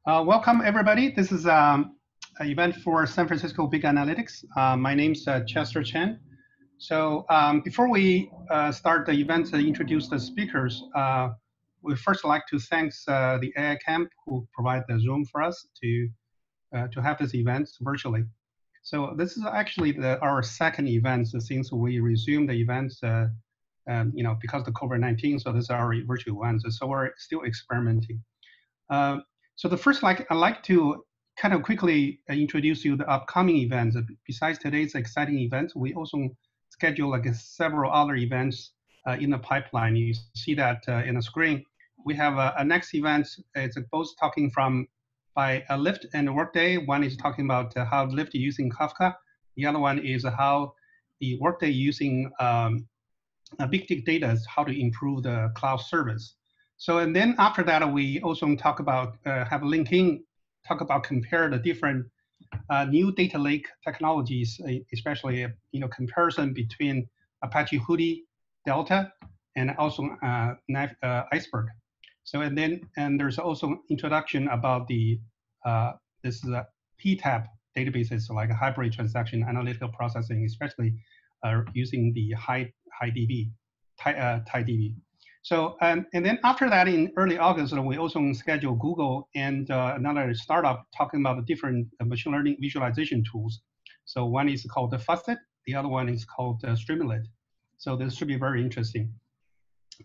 Welcome, everybody. This is an event for San Francisco Big Analytics. My name's Chester Chen. So before we start the event to introduce the speakers, we first like to thank the AI Camp who provide the Zoom for us to have this event virtually. So this is actually our second event since we resumed the events, because of COVID-19. So this is our virtual event. So we're still experimenting. So the first, I'd like to kind of quickly introduce you the upcoming events. Besides today's exciting event, we also schedule several other events in the pipeline. You see that in the screen. We have a next event. It's both talking by Lyft and Workday. One is talking about how Lyft using Kafka. The other one is how the Workday using big data, how to improve the cloud service. So, and then after that, we also talk about, have LinkedIn talk about compare the different new data lake technologies, especially, comparison between Apache Hudi, Delta, and also Iceberg. So, and there's also introduction about the, this is a PTAP databases, like a hybrid transaction analytical processing, especially using the TiDB. So, and then after that, in early August, we also schedule Google and another startup talking about the different machine learning visualization tools. So one is called the Facet, the other one is called Streamlit. So this should be very interesting.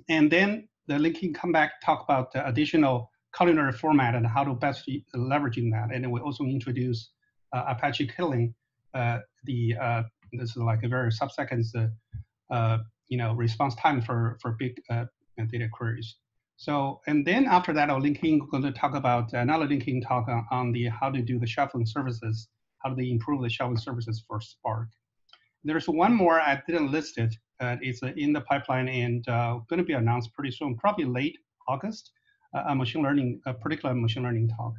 And then the LinkedIn come back, talk about the additional columnar format and how to best leveraging that. And then we also introduce Apache Killing. This is like a very sub-seconds response time for big data queries. So, and then after that, our LinkedIn going to talk about another LinkedIn talk on the how to do the shuffling services, how do they improve the shuffling services for Spark. There's one more, I didn't list it. It's in the pipeline and going to be announced pretty soon, probably late August, a particular machine learning talk.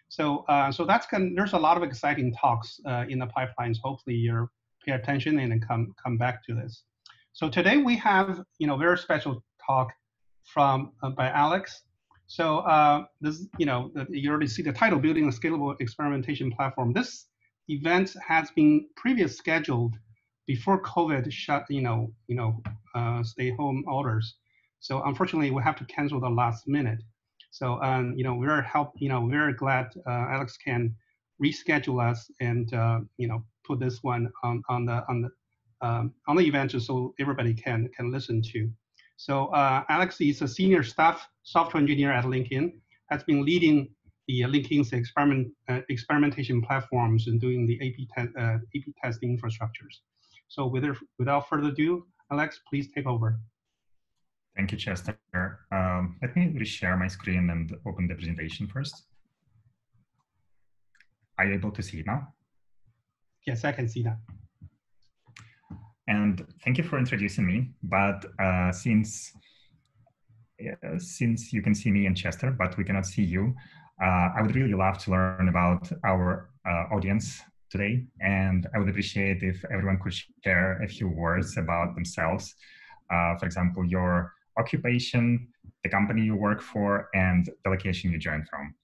So, so there's a lot of exciting talks in the pipelines. Hopefully you pay attention and then come back to this. So today we have, very special talk from by Alex. So this, you already see the title, Building a Scalable Experimentation Platform. This event has been previously scheduled before COVID shut, stay-home orders. So unfortunately, we have to cancel the last minute. So we're very glad Alex can reschedule us and put this one on the event so everybody can listen to. So Alex is a senior staff software engineer at LinkedIn, has been leading the LinkedIn's experimentation platforms and doing the AP testing infrastructures. So without further ado, Alex, please take over. Thank you, Chester. Let me reshare my screen and open the presentation first. Are you able to see it now? Yes, I can see that. And thank you for introducing me. But since you can see me and Chester, but we cannot see you, I would really love to learn about our audience today. And I would appreciate if everyone could share a few words about themselves. For example, your occupation, the company you work for, and the location you joined from.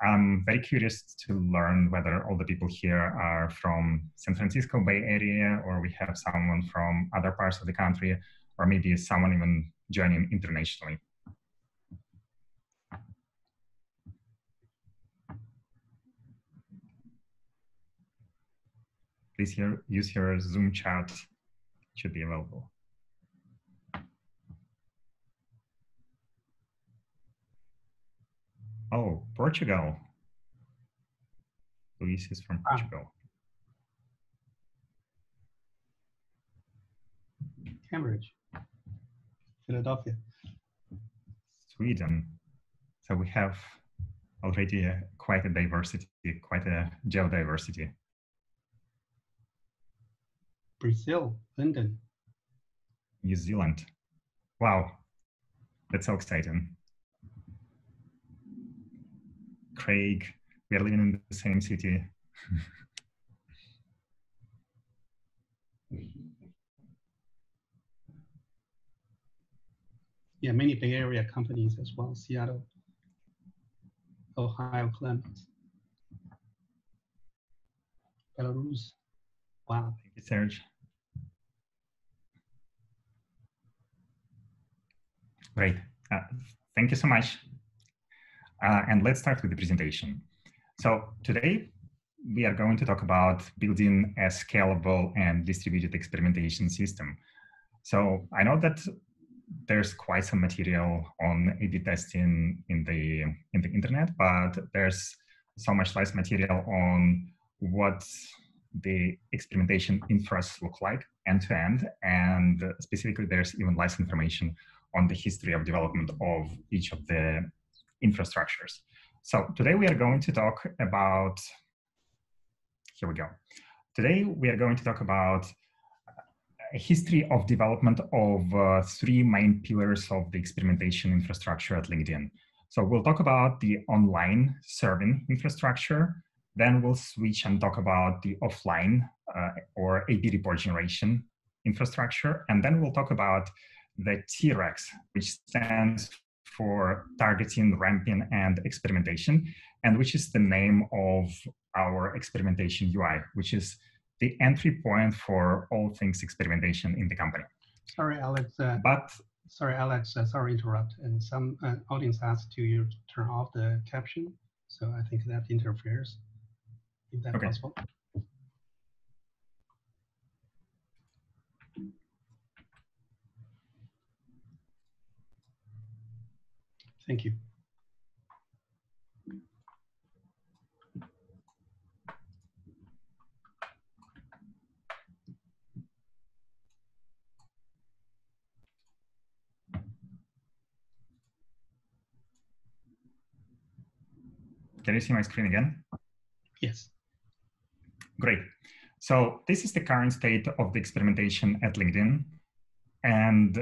I'm very curious to learn whether all the people here are from San Francisco Bay Area, or we have someone from other parts of the country, or maybe someone even joining internationally. Please use your Zoom chat, it should be available. Oh, Portugal. Luis is from Portugal. Cambridge, Philadelphia. Sweden. So we have already quite a diversity, quite a geodiversity. Brazil, London. New Zealand. Wow, that's so exciting. Craig, we are living in the same city. Yeah, many Bay Area companies as well, Seattle. Ohio, Columbus, Belarus. Wow. Thank you, Serge. Great. Thank you so much. And let's start with the presentation. So today, we are going to talk about building a scalable and distributed experimentation system. So I know that there's quite some material on A/B testing in the internet, but there's so much less material on what the experimentation infras look like end to end, and specifically there's even less information on the history of development of each of the infrastructures. So today we are going to talk about, here we go. Today we are going to talk about a history of development of three main pillars of the experimentation infrastructure at LinkedIn. So we'll talk about the online serving infrastructure, then we'll switch and talk about the offline or A/B report generation infrastructure, and then we'll talk about the TREX, which stands for targeting, ramping, and experimentation, and which is the name of our experimentation UI, which is the entry point for all things experimentation in the company. Sorry, Alex. Sorry to interrupt. And some audience asked you to turn off the caption, so I think that interferes. Is that possible? Thank you. Can you see my screen again? Yes. Great. So this is the current state of the experimentation at LinkedIn. And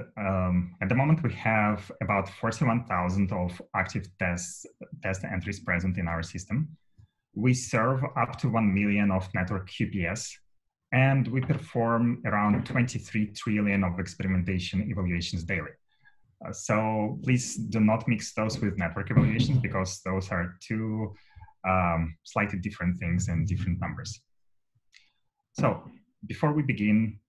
at the moment, we have about 41,000 of active test entries present in our system. We serve up to 1 million of network QPS, and we perform around 23 trillion of experimentation evaluations daily. So please do not mix those with network evaluations, because those are two slightly different things and different numbers. So before we begin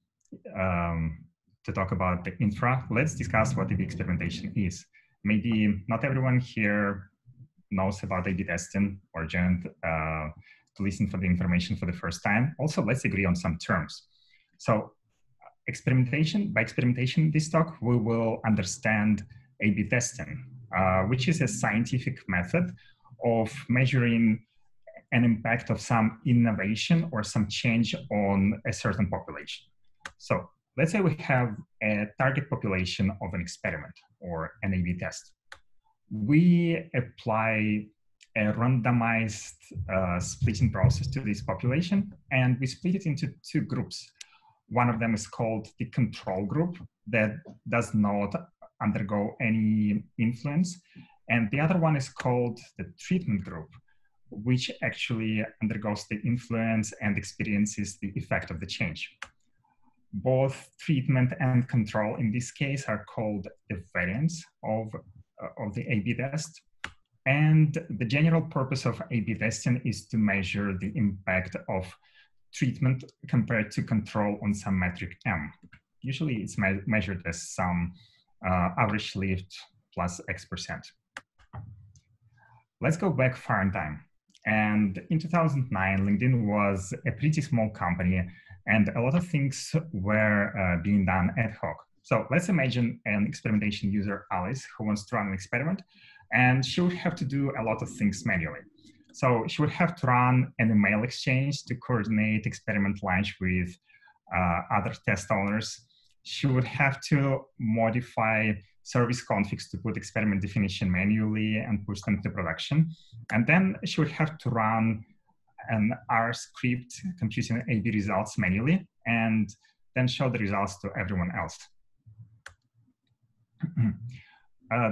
to talk about the infra, let's discuss what A/B experimentation is. Maybe not everyone here knows about A/B testing or joined to listen for the information for the first time. Also, let's agree on some terms. So by experimentation this talk, we will understand A/B testing, which is a scientific method of measuring an impact of some innovation or some change on a certain population. So let's say we have a target population of an experiment or an A/B test. We apply a randomized splitting process to this population, and we split it into two groups. One of them is called the control group that does not undergo any influence. And the other one is called the treatment group, which actually undergoes the influence and experiences the effect of the change. Both treatment and control in this case are called the variants of the A/B test. And the general purpose of A/B testing is to measure the impact of treatment compared to control on some metric M. Usually it's measured as some average lived plus X%. Let's go back far in time. And in 2009, LinkedIn was a pretty small company, and a lot of things were being done ad hoc. So let's imagine an experimentation user, Alice, who wants to run an experiment, and she would have to do a lot of things manually. So she would have to run an email exchange to coordinate experiment launch with other test owners. She would have to modify service configs to put experiment definition manually and push them to production. And then she would have to run an R script computing A/B results manually, and then show the results to everyone else.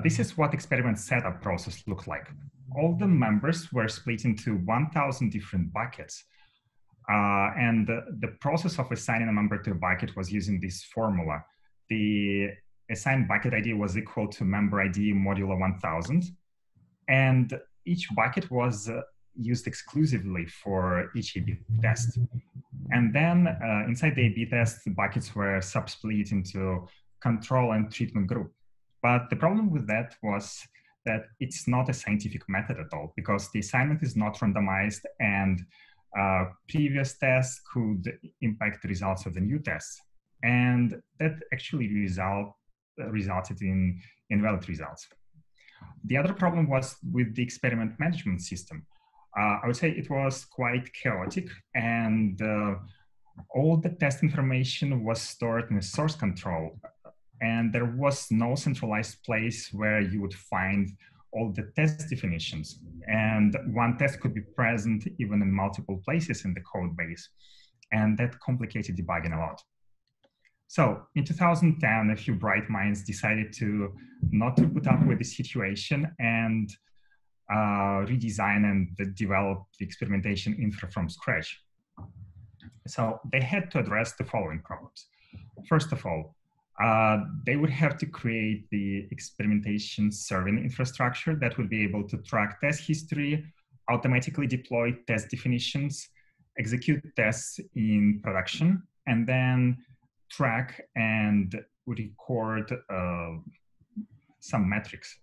This is what experiment setup process looked like. All the members were split into 1,000 different buckets. And the process of assigning a member to a bucket was using this formula. The assigned bucket ID was equal to member ID modulo 1,000. And each bucket was used exclusively for each A/B test. And then inside the A/B test, the buckets were subsplit into control and treatment group. But the problem with that was that it's not a scientific method at all, because the assignment is not randomized, and previous tests could impact the results of the new tests. And that actually resulted in invalid results. The other problem was with the experiment management system. I would say it was quite chaotic, and all the test information was stored in a source control, and there was no centralized place where you would find all the test definitions. And one test could be present even in multiple places in the code base, and that complicated debugging a lot. So in 2010, a few bright minds decided to not to put up with the situation and redesign and develop the experimentation infra from scratch. So they had to address the following problems. First of all, they would have to create the experimentation serving infrastructure that would be able to track test history, automatically deploy test definitions, execute tests in production, and then track and record some metrics.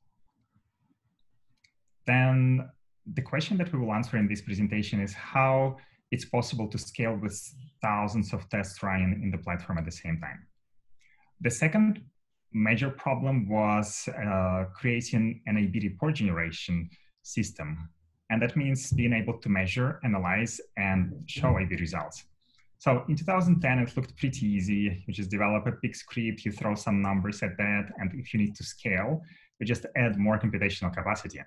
Then the question that we will answer in this presentation is how it's possible to scale with thousands of tests running in the platform at the same time. The second major problem was creating an A/B report generation system. And that means being able to measure, analyze, and show A/B results. So in 2010, it looked pretty easy. You just develop a big script, you throw some numbers at that, and if you need to scale, you just add more computational capacity.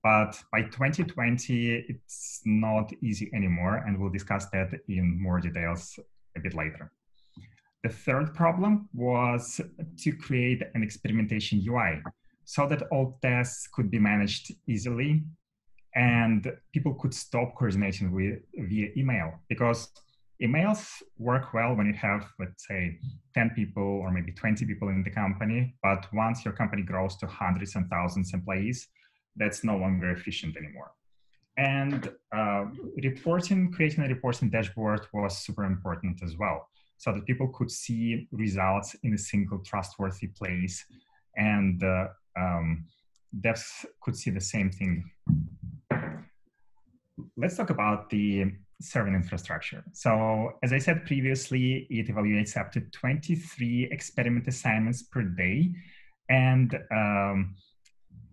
But by 2020, it's not easy anymore, and we'll discuss that in more details a bit later. The third problem was to create an experimentation UI so that all tests could be managed easily and people could stop coordinating via email, because emails work well when you have, let's say, 10 people or maybe 20 people in the company, but once your company grows to hundreds and thousands of employees, that's no longer efficient anymore. And creating a reporting dashboard was super important as well, so that people could see results in a single trustworthy place, and devs could see the same thing. Let's talk about the serving infrastructure. So as I said previously, it evaluates up to 23 experiment assignments per day. And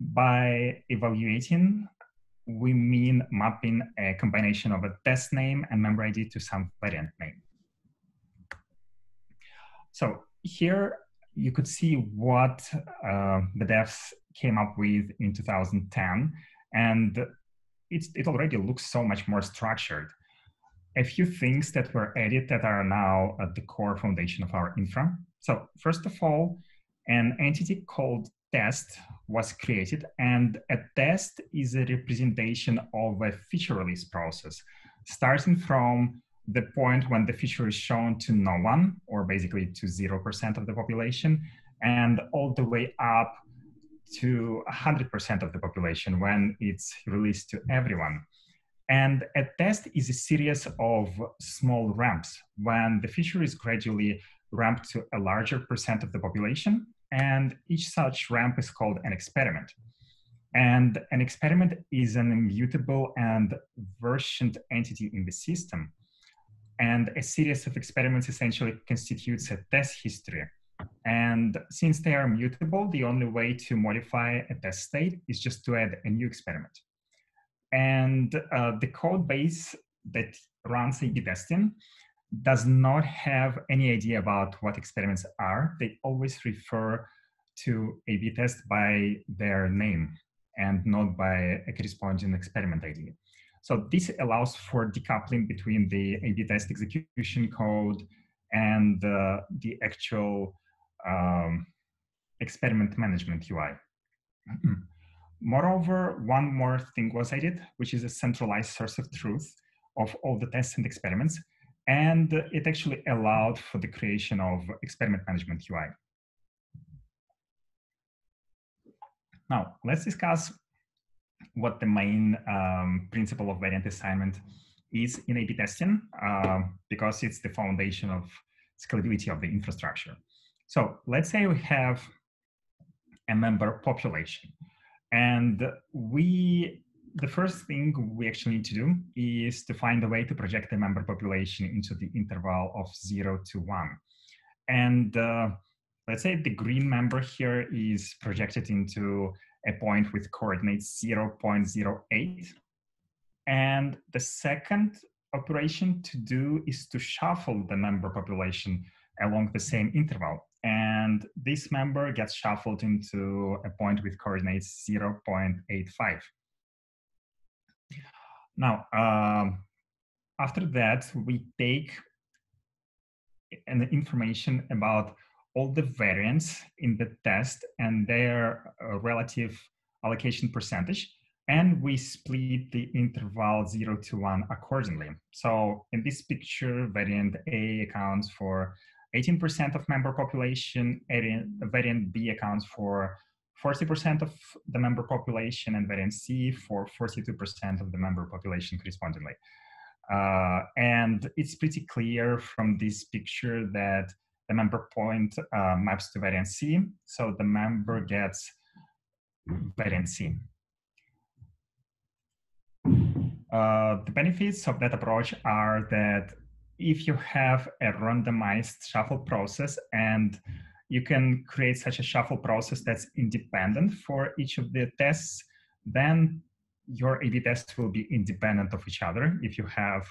by evaluating, we mean mapping a combination of a test name and member ID to some variant name. So here you could see what the devs came up with in 2010, and it already looks so much more structured. A few things that were added that are now at the core foundation of our infra. So first of all, an entity called test was created, and a test is a representation of a feature release process, starting from the point when the feature is shown to no one, or basically to 0% of the population, and all the way up to 100% of the population when it's released to everyone. And a test is a series of small ramps when the feature is gradually ramped to a larger percent of the population, and each such ramp is called an experiment. And an experiment is an immutable and versioned entity in the system. And a series of experiments essentially constitutes a test history. And since they are mutable, the only way to modify a test state is just to add a new experiment. And the code base that runs A/B testing does not have any idea about what experiments are. They always refer to A/B test by their name and not by a corresponding experiment ID. So this allows for decoupling between the A/B test execution code and the actual experiment management UI. Moreover, one more thing was added, which is a centralized source of truth of all the tests and experiments. And it actually allowed for the creation of experiment management UI. Now, let's discuss what the main principle of variant assignment is in A/B testing, because it's the foundation of scalability of the infrastructure. So let's say we have a member population, and the first thing we actually need to do is to find a way to project the member population into the interval of 0 to 1. And let's say the green member here is projected into a point with coordinates 0.08. And the second operation to do is to shuffle the member population along the same interval. And this member gets shuffled into a point with coordinates 0.85. Now, after that, we take an information about all the variants in the test and their relative allocation percentage, and we split the interval 0 to 1 accordingly. So in this picture, variant A accounts for 18% of member population, variant B accounts for 40% of the member population, and variant C for 42% of the member population correspondingly. And it's pretty clear from this picture that the member point maps to variant C, so the member gets variant C. The benefits of that approach are that if you have a randomized shuffle process and you can create such a shuffle process that's independent for each of the tests, then your A/B tests will be independent of each other if you have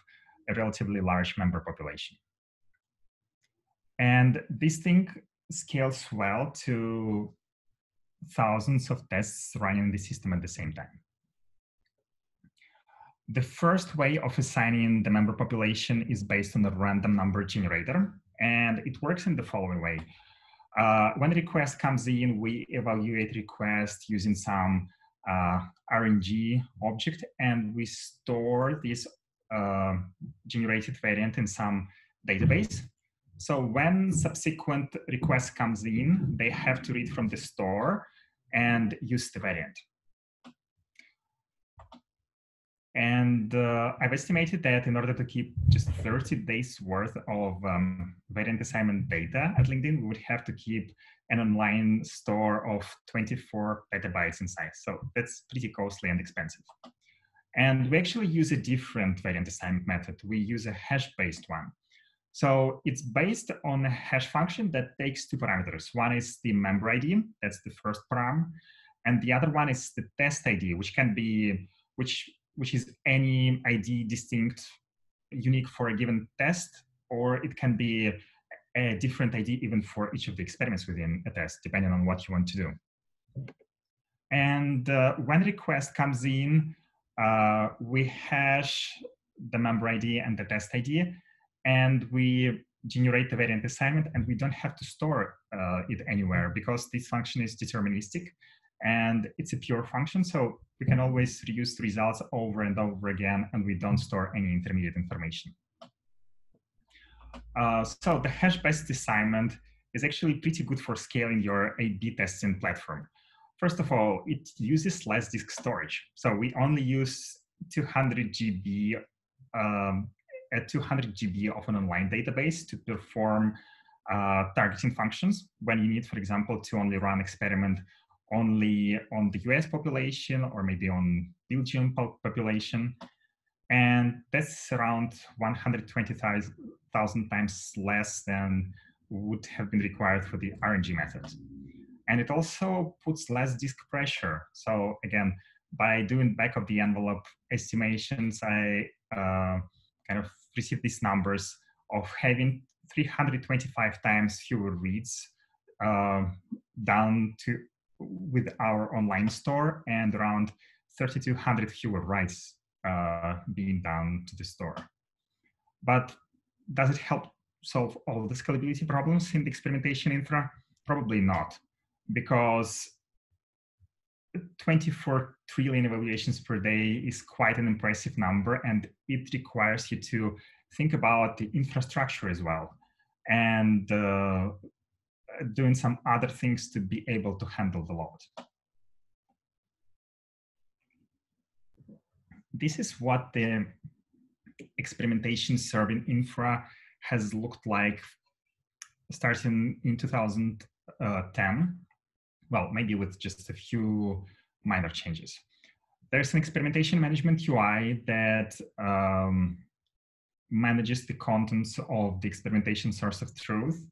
a relatively large member population. And this thing scales well to thousands of tests running the system at the same time. The first way of assigning the member population is based on a random number generator, and it works in the following way. When a request comes in, we evaluate request using some RNG object, and we store this generated variant in some database. So when subsequent request comes in, they have to read from the store and use the variant. And I've estimated that in order to keep just 30 days worth of variant assignment data at LinkedIn, we would have to keep an online store of 24 petabytes in size. So that's pretty costly and expensive. And we actually use a different variant assignment method. We use a hash-based one. So it's based on a hash function that takes two parameters. One is the member ID, that's the first param, and the other one is the test ID, which can be, which is any ID distinct, unique for a given test, or it can be a different ID even for each of the experiments within a test, depending on what you want to do. And when request comes in, we hash the member ID and the test ID, and we generate the variant assignment, and we don't have to store it anywhere because this function is deterministic and it's a pure function. So we can always reuse the results over and over again, and we don't store any intermediate information. So the hash-based assignment is actually pretty good for scaling your A/B testing platform. First of all, it uses less disk storage. So we only use 200 GB of an online database to perform targeting functions when you need, for example, to only run experiment only on the US population or maybe on Belgium population. And that's around 120,000 times less than would have been required for the RNG method. And it also puts less disk pressure. So again, by doing back of the envelope estimations, I kind of received these numbers of having 325 times fewer reads down to with our online store and around 3,200 fewer writes being done to the store. But does it help solve all the scalability problems in the experimentation infra? Probably not, because 24 trillion evaluations per day is quite an impressive number, and it requires you to think about the infrastructure as well, and doing some other things to be able to handle the load. this is what the experimentation serving infra has looked like starting in 2010. Well, maybe with just a few minor changes. There's an experimentation management UI that manages the contents of the experimentation source of truth.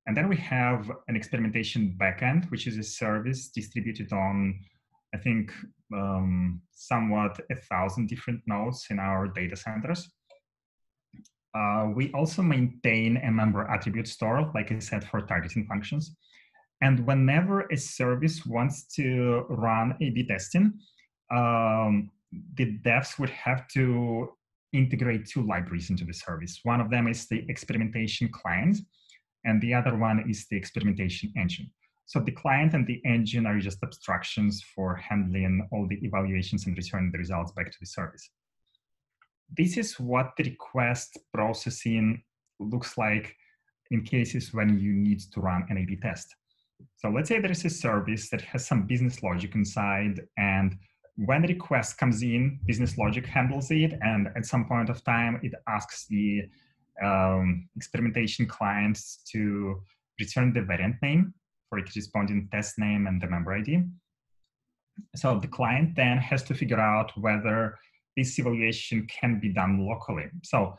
And then we have an experimentation backend, which is a service distributed on, I think, somewhat 1,000 different nodes in our data centers. We also maintain a member attribute store, like I said, for targeting functions. And whenever a service wants to run A/B testing, the devs would have to integrate two libraries into the service. One of them is the experimentation client, and the other one is the experimentation engine. So the client and the engine are just abstractions for handling all the evaluations and returning the results back to the service. This is what the request processing looks like in cases when you need to run an A/B test. So let's say there is a service that has some business logic inside, and when a request comes in, business logic handles it, and at some point of time, it asks the experimentation clients to return the variant name for a corresponding test name and the member ID. So the client then has to figure out whether this evaluation can be done locally. So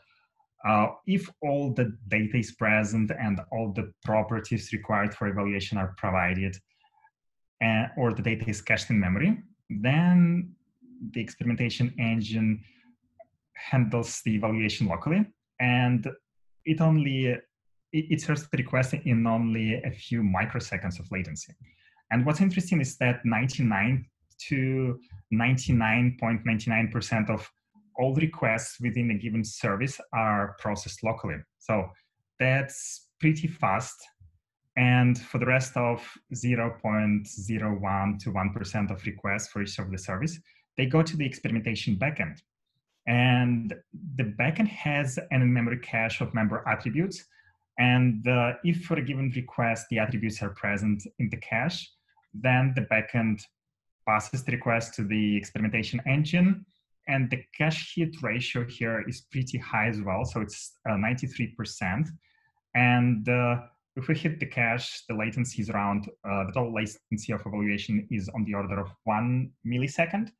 if all the data is present and all the properties required for evaluation are provided, or the data is cached in memory, then the experimentation engine handles the evaluation locally, and it serves the request in only a few microseconds of latency. And what's interesting is that 99 to 99.99% of all requests within a given service are processed locally. So that's pretty fast. And for the rest of 0.01 to 1% of requests for each of the service, they go to the experimentation backend. And the backend has an in-memory cache of member attributes. And if for a given request, the attributes are present in the cache, then the backend passes the request to the experimentation engine. And the cache hit ratio here is pretty high as well. So it's 93%. And if we hit the cache, the latency is around, the total latency of evaluation is on the order of 1 millisecond.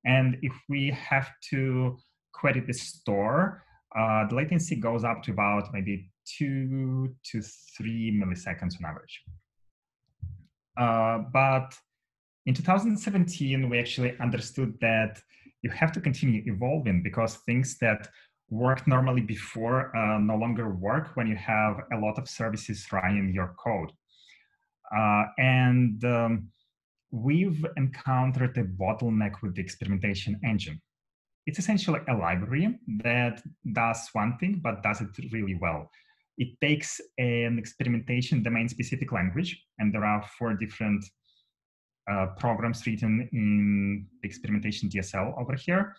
And if we have to query the store, the latency goes up to about maybe 2 to 3 milliseconds on average. But in 2017, we actually understood that you have to continue evolving because things that worked normally before no longer work when you have a lot of services running your code. We've encountered a bottleneck with the experimentation engine. It's essentially a library that does one thing, but does it really well. It takes an experimentation domain-specific language, and there are 4 different programs written in the experimentation DSL over here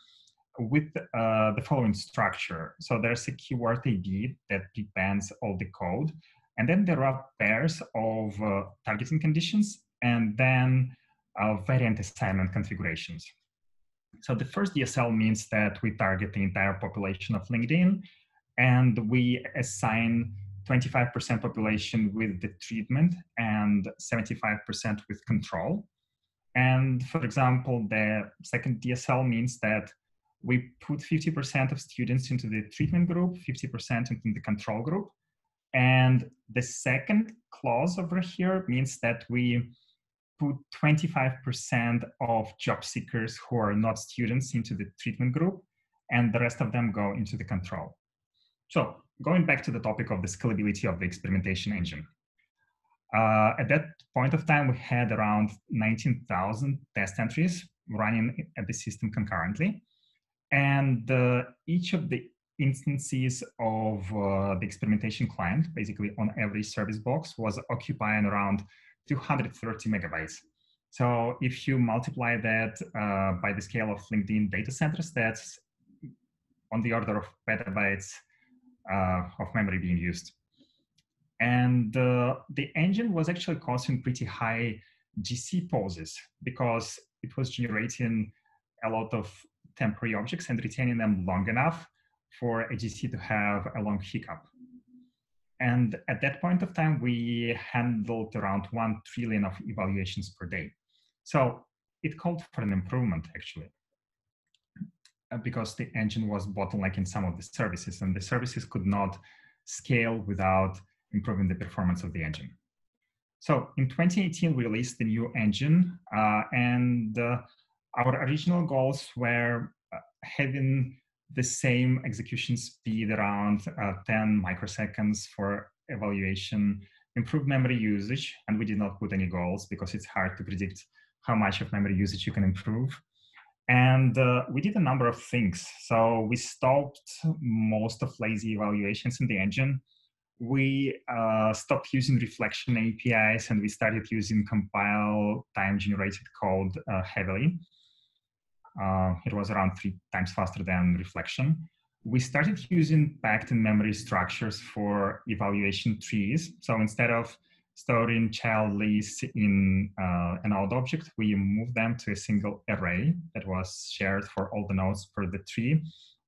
with the following structure. So there's a keyword ID that prepends all the code, and then there are pairs of targeting conditions, and then variant assignment configurations. So the first DSL means that we target the entire population of LinkedIn, and we assign 25% population with the treatment and 75% with control. And for example, the second DSL means that we put 50% of students into the treatment group, 50% into the control group. And the second clause over here means that we put 25% of job seekers who are not students into the treatment group, and the rest of them go into the control. So going back to the topic of the scalability of the experimentation engine. At that point of time, we had around 19,000 test entries running at the system concurrently. And each of the instances of the experimentation client, basically on every service box, was occupying around 230 megabytes. So if you multiply that by the scale of LinkedIn data centers, that's on the order of petabytes of memory being used. And the engine was actually causing pretty high GC poses because it was generating a lot of temporary objects and retaining them long enough for AGC to have a long hiccup. And at that point of time, we handled around 1 trillion of evaluations per day. So it called for an improvement, actually, because the engine was bottlenecking some of the services, and the services could not scale without improving the performance of the engine. So in 2018, we released the new engine, and our original goals were having the same execution speed around 10 microseconds for evaluation, improved memory usage, and we did not put any goals because it's hard to predict how much of memory usage you can improve. And we did a number of things. So we stopped most of lazy evaluations in the engine. We stopped using reflection APIs, and we started using compile time generated code heavily. It was around 3 times faster than reflection. We started using packed in-memory structures for evaluation trees. So instead of storing child lists in an old object, we moved them to a single array that was shared for all the nodes per the tree.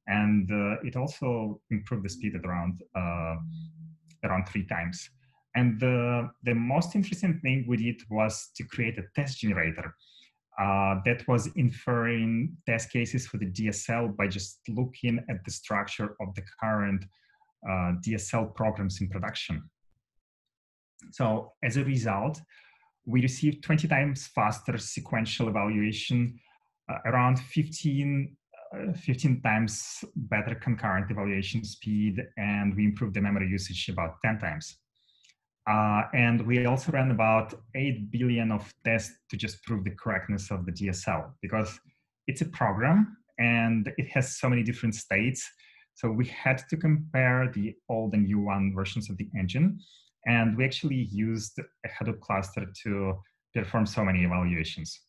And it also improved the speed at around 3 times. And the most interesting thing we did was to create a test generator that was inferring test cases for the DSL by just looking at the structure of the current DSL programs in production. So as a result, we received 20 times faster sequential evaluation, around 15 times better concurrent evaluation speed, and we improved the memory usage about 10 times. And we also ran about 8 billion of tests to just prove the correctness of the DSL, because it's a program and it has so many different states. So we had to compare the old and new one versions of the engine. And we actually used a Hadoop cluster to perform so many evaluations.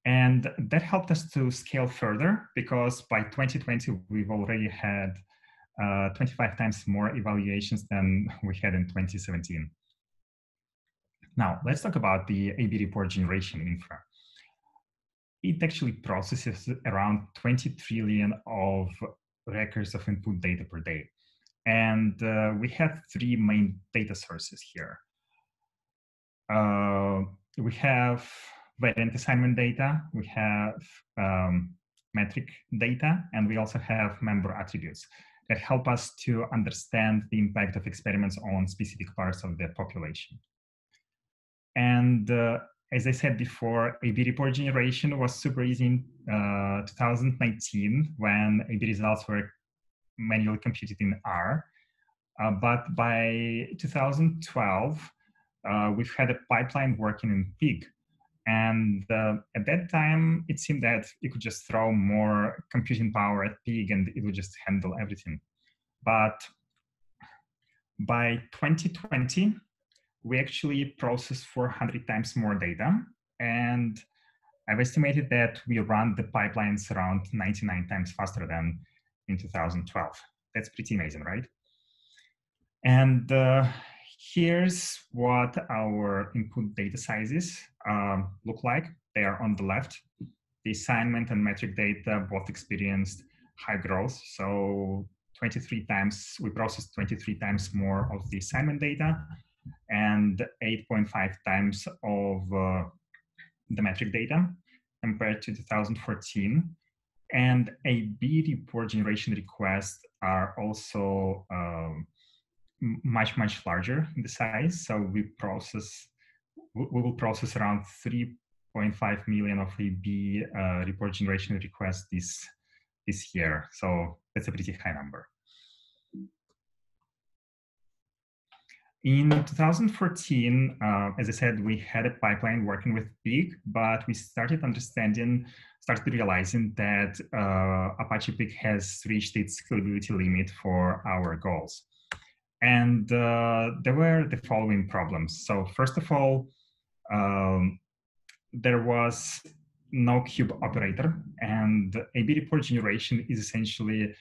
And that helped us to scale further, because by 2020, we've already had 25 times more evaluations than we had in 2017. Now, let's talk about the AB report generation infra. It actually processes around 20 trillion of records of input data per day. And we have 3 main data sources here. We have variant assignment data, we have metric data, and we also have member attributes that help us to understand the impact of experiments on specific parts of the population. And as I said before, AB report generation was super easy in 2019 when AB results were manually computed in R. But by 2012, we've had a pipeline working in Pig. And at that time, it seemed that you could just throw more computing power at Pig and it would just handle everything. But by 2020, we actually processed 400 times more data. And I've estimated that we run the pipelines around 99 times faster than in 2012. That's pretty amazing, right? And here's what our input data sizes look like. They are on the left. The assignment and metric data both experienced high growth. So 23 times, we processed 23 times more of the assignment data and 8.5 times of the metric data compared to 2014. And AB report generation requests are also much larger in the size. So we will process around 3.5 million of AB report generation requests this year. So that's a pretty high number. In 2014, as I said, we had a pipeline working with Pig, but we started realizing that Apache Pig has reached its scalability limit for our goals. And there were the following problems. So first of all, there was no cube operator, and AB report generation is essentially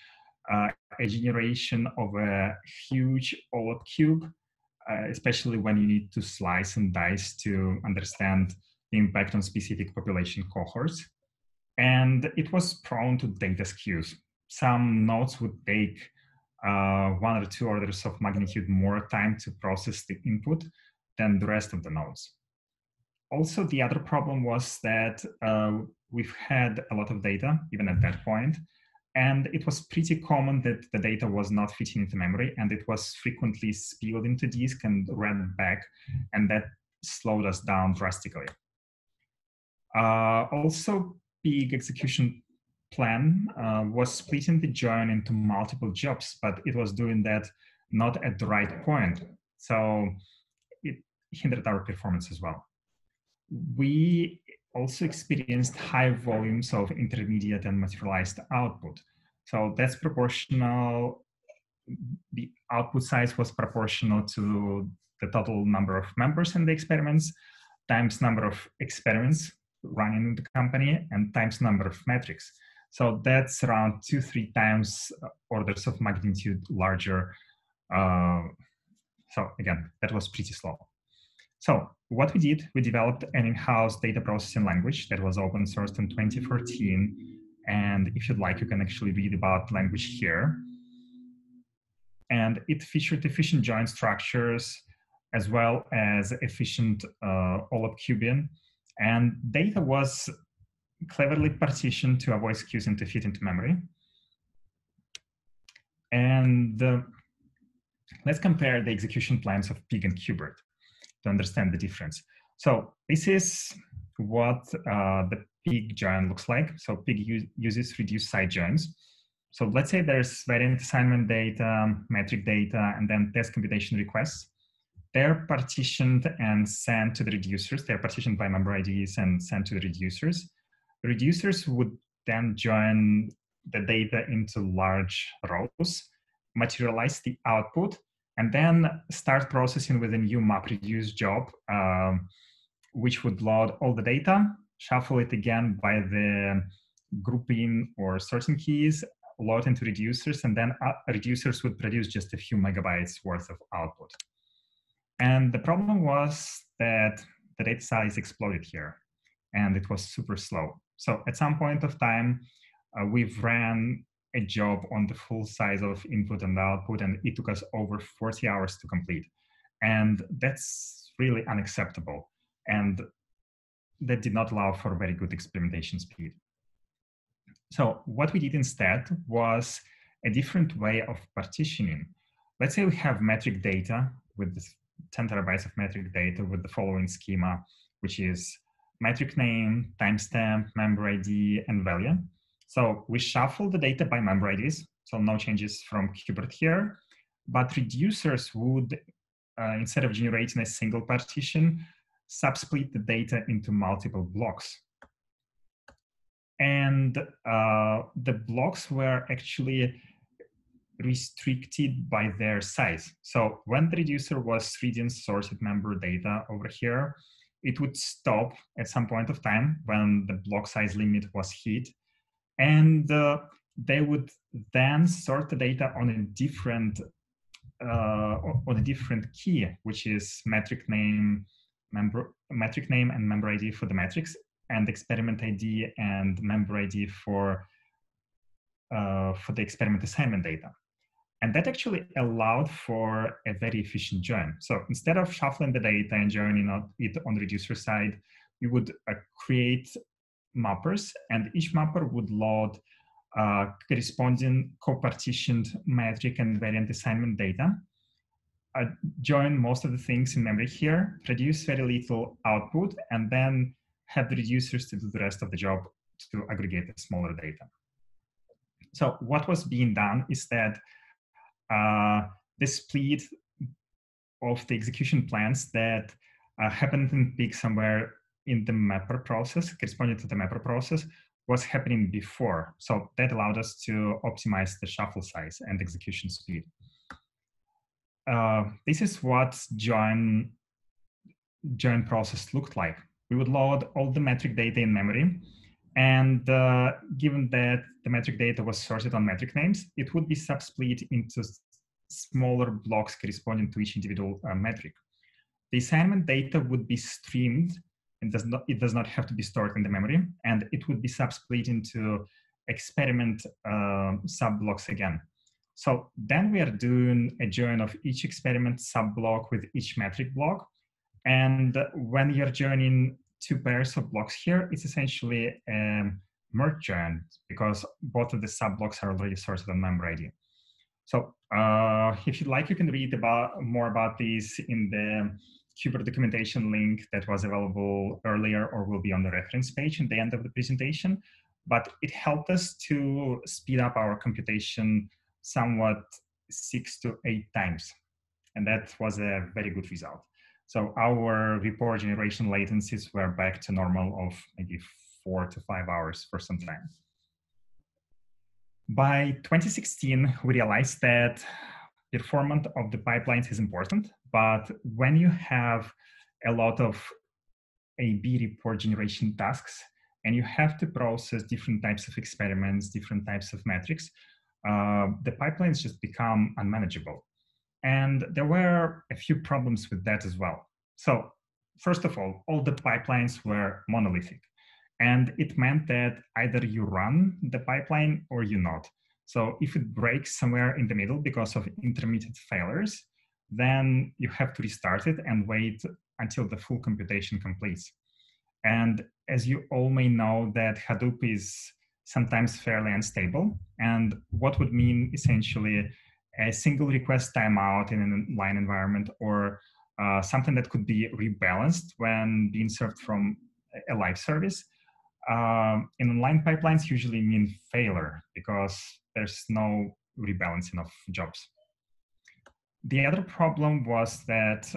a generation of a huge OLAP cube, especially when you need to slice and dice to understand the impact on specific population cohorts. And it was prone to data skews. Some nodes would take 1 or 2 orders of magnitude more time to process the input than the rest of the nodes. Also, the other problem was that we've had a lot of data, even at that point, and it was pretty common that the data was not fitting into memory, and it was frequently spilled into disk and read back, and that slowed us down drastically. Also, big execution plan was splitting the join into multiple jobs, but it was doing that not at the right point. So it hindered our performance as well. We also experienced high volumes of intermediate and materialized output. So that's proportional. The output size was proportional to the total number of members in the experiments times number of experiments running in the company and times number of metrics. So that's around 2-3 times orders of magnitude larger. So again, that was pretty slow. So what we did, we developed an in-house data processing language that was open sourced in 2014. And if you'd like, you can actually read about language here. And it featured efficient join structures as well as efficient all-up cubing. And data was cleverly partitioned to avoid skews and to fit into memory. And let's compare the execution plans of Pig and Cubert to understand the difference. So this is what the Pig join looks like. So Pig uses reduced side joins. So let's say there's variant assignment data, metric data, and then test computation requests. They're partitioned and sent to the reducers. They're partitioned by member IDs and sent to the reducers. The reducers would then join the data into large rows, materialize the output, and then start processing with a new MapReduce job, which would load all the data, shuffle it again by the grouping or sorting keys, load into reducers, and then reducers would produce just a few megabytes worth of output. And the problem was that the data size exploded here, and it was super slow. So at some point of time, we've ran a job on the full size of input and output, and it took us over 40 hours to complete. And that's really unacceptable. And that did not allow for very good experimentation speed. So what we did instead was a different way of partitioning. Let's say we have metric data with this 10 terabytes of metric data with the following schema, which is metric name, timestamp, member ID, and value. So we shuffle the data by member IDs, so no changes from Cubert here, but reducers would, instead of generating a single partition, subsplit the data into multiple blocks. And the blocks were actually restricted by their size. So when the reducer was reading sorted member data over here, it would stop at some point of time when the block size limit was hit. And they would then sort the data on a different key, which is metric name and member ID for the metrics, and experiment ID and member ID for the experiment assignment data. And that actually allowed for a very efficient join. So instead of shuffling the data and joining it on the reducer side, we would create mappers, and each mapper would load corresponding co-partitioned metric and variant assignment data, join most of the things in memory here, produce very little output, and then have the reducers to do the rest of the job to aggregate the smaller data. So what was being done is that the split of the execution plans that happened in Pig somewhere in the mapper process, corresponding to the mapper process, was happening before. So that allowed us to optimize the shuffle size and execution speed. This is what join process looked like. We would load all the metric data in memory, and given that the metric data was sorted on metric names, it would be subsplit into smaller blocks corresponding to each individual metric. The assignment data would be streamed It does not have to be stored in the memory, and it would be subsplit into experiment subblocks again. So then we are doing a join of each experiment subblock with each metric block. And when you're joining two pairs of blocks here, it's essentially a merge join because both of the subblocks are already sorted on member ID. So if you'd like, you can read more about this in the Cubert documentation link that was available earlier or will be on the reference page at the end of the presentation. But it helped us to speed up our computation somewhat 6 to 8 times. And that was a very good result. So our report generation latencies were back to normal of maybe 4 to 5 hours for some time. By 2016, we realized that performance of the pipelines is important, but when you have a lot of A/B report generation tasks, and you have to process different types of experiments, different types of metrics, the pipelines just become unmanageable. And there were a few problems with that as well. So first of all the pipelines were monolithic. And it meant that either you run the pipeline or you not. So if it breaks somewhere in the middle because of intermittent failures, then you have to restart it and wait until the full computation completes. And as you all may know, that Hadoop is sometimes fairly unstable. And what would mean essentially a single request timeout in an inline environment, or something that could be rebalanced when being served from a live service. In inline pipelines usually mean failure because there's no rebalancing of jobs. The other problem was that,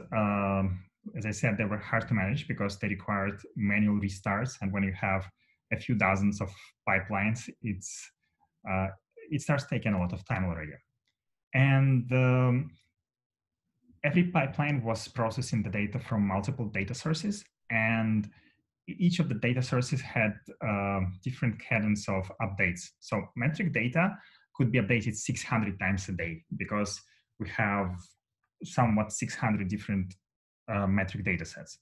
as I said, they were hard to manage because they required manual restarts. And when you have a few dozens of pipelines, it starts taking a lot of time already. And every pipeline was processing the data from multiple data sources, and each of the data sources had different cadence of updates. So metric data could be updated 600 times a day because we have somewhat 600 different metric data sets.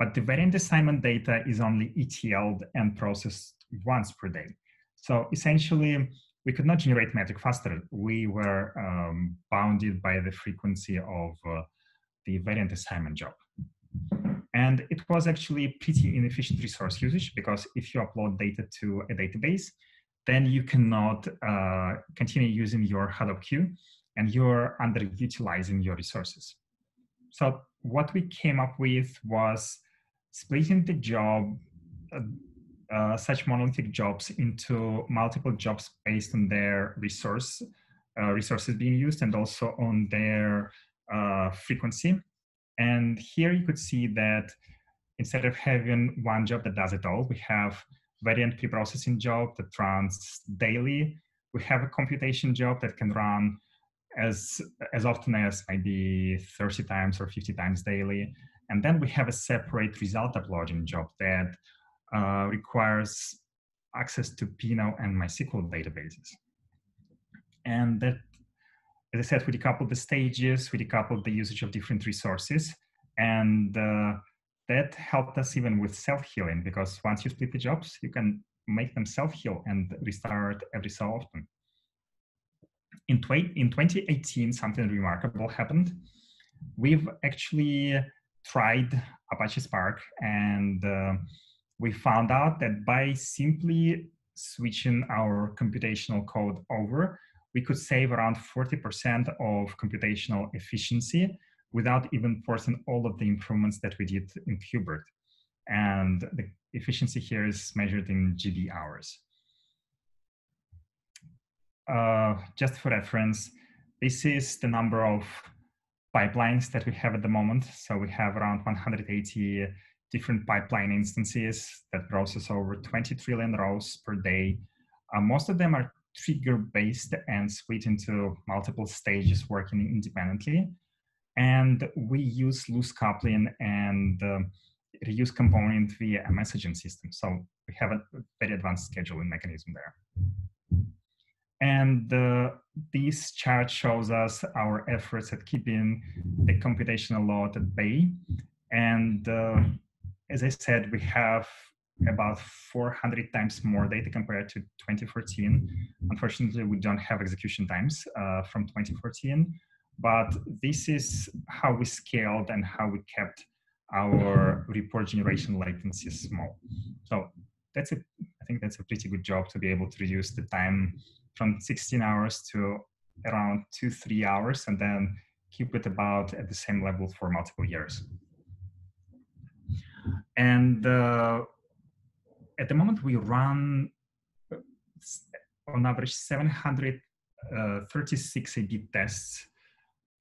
But the variant assignment data is only ETL'd and processed once per day. So essentially, we could not generate metric faster. We were bounded by the frequency of the variant assignment job. And it was actually pretty inefficient resource usage because if you upload data to a database, then you cannot continue using your Hadoop queue and you're underutilizing your resources. So what we came up with was splitting the job, such monolithic jobs into multiple jobs based on their resources being used and also on their frequency. And here you could see that instead of having one job that does it all, we have variant preprocessing job that runs daily. We have a computation job that can run as often as maybe 30 times or 50 times daily. And then we have a separate result uploading job that requires access to Pinot and MySQL databases. And that, as I said, we decoupled the stages, we decoupled the usage of different resources, and that helped us even with self-healing, because once you split the jobs, you can make them self-heal and restart every so often. In 2018, something remarkable happened. We've actually tried Apache Spark, and we found out that by simply switching our computational code over, we could save around 40% of computational efficiency without even forcing all of the improvements that we did in Cubert. And the efficiency here is measured in GB hours. Just for reference, this is the number of pipelines that we have at the moment. So we have around 180 different pipeline instances that process over 20 trillion rows per day. Most of them are trigger-based and split into multiple stages working independently. And we use loose coupling and reuse component via a messaging system. So we have a very advanced scheduling mechanism there. And this chart shows us our efforts at keeping the computational load at bay. And as I said, we have about 400 times more data compared to 2014. Unfortunately, we don't have execution times from 2014, but this is how we scaled and how we kept our report generation latency small. So I think that's a pretty good job to be able to reduce the time from 16 hours to around 2-3 hours, and then keep it about at the same level for multiple years. And at the moment, we run on average 736 A/B tests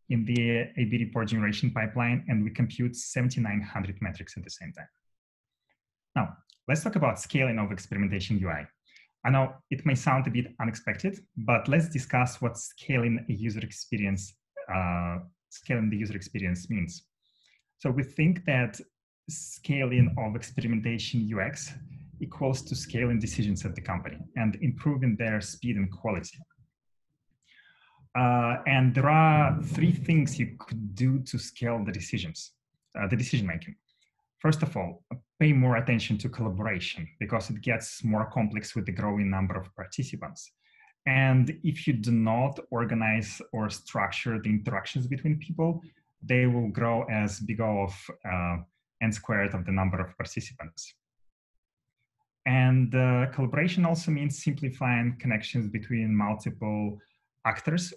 in the A/B report generation pipeline, and we compute 7,900 metrics at the same time. Now, let's talk about scaling of experimentation UI. I know it may sound a bit unexpected, but let's discuss what scaling the user experience means. So we think that scaling of experimentation UX equals to scaling decisions at the company and improving their speed and quality. And there are 3 things you could do to scale the decisions, the decision making. First of all, pay more attention to collaboration because it gets more complex with the growing number of participants. And if you do not organize or structure the interactions between people, they will grow as big of n squared of the number of participants. And collaboration also means simplifying connections between multiple actors